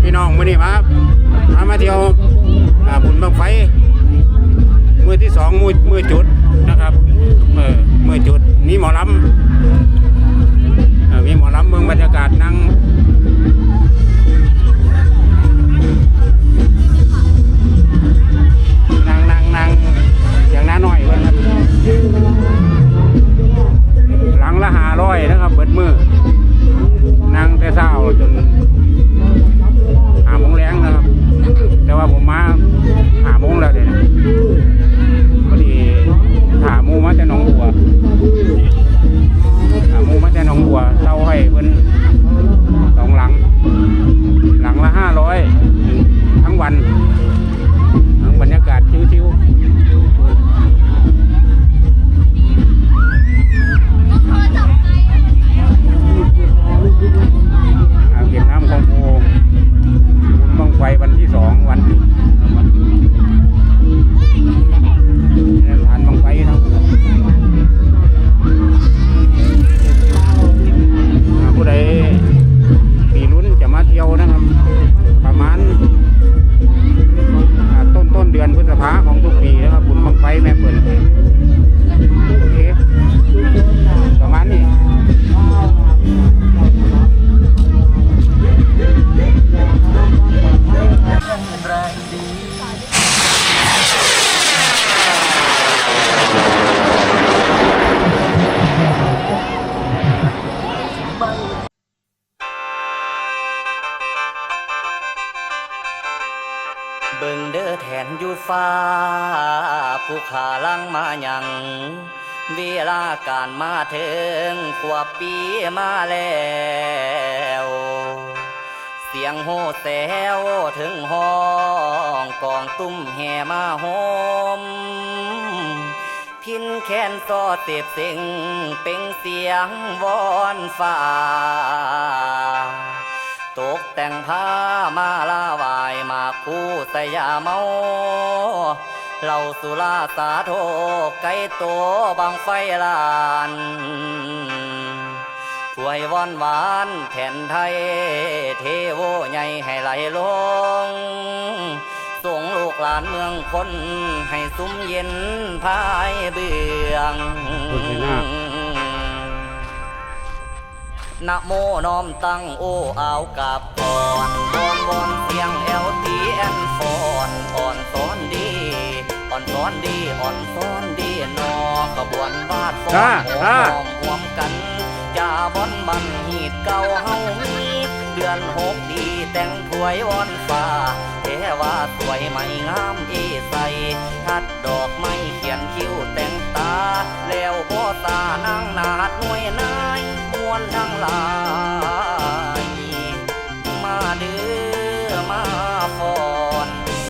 พี่น้องมื้อนี้มาเที่ยวบุญบั้งไฟมือที่สองมือจุดนะครับมือจุดมีหมอลำมีหมอลำเมืองบรรยากาศนั่งอย่างน้าหน่อยครับหลังละ500นะครับเบิดมือนั่งแต่เช้าจน5 โมงแรงนะครับแต่ว่าผมมา5 โมงแล้วเดี๋ยวพอดีถามมูมาแต่หนองบัวเช่าให้เพิ่น2 หลังละ500ทั้งวันทั้งบรรยากาศชิวๆเก็บน้ำของโพบั้งไฟวันที่2วันฐานบั้งไฟทั้งผู้ใดปีลุ้นจะมาเที่ยวนะครับประมาณต้นเดือนพฤษภาของทุกปีนะครับบุญบั้งไฟแม่เปิดโอเคประมาณนี้เบิ่งเด้อแทนอยู่ฟ้าผู้ขาลังมาหยังเวลาการมาถึงขวบปีมาแล้วเสียงโห่แซวถึงห้องกองตุ้มแห่มาโฮมพินแขนซอเต็บเสียงเป็นเสียงวอนฟ้าตกแต่งผ้ามาลาวายมาคู่สยาเมาเหล่าสุราสาโทไก่โตบังไฟลานถวยวอนหวานแผ่นไทยเทโวใหญ่ให้ไหลลงส่งลูกหลานเมืองคนให้ซุ้มเย็นพายเบืองนะโมน้อมตั้งโอ้เอากับก่อนวอนเสียงเอลตีแอนฟอนอ่อนซ้อนดีนอขบวนบาดฟ้อนหอมหวมกันจ่าบอนบันหีดเก่าเฮามีเดือน6ดีแต่งถวยวอนฟ้าเทว่าสวยไม่งามใสทัดดอกไม้เขียนคิ้วแต่งตาแล้วบ่ตานางนาดหน่วยนายมวนทั้งหลาย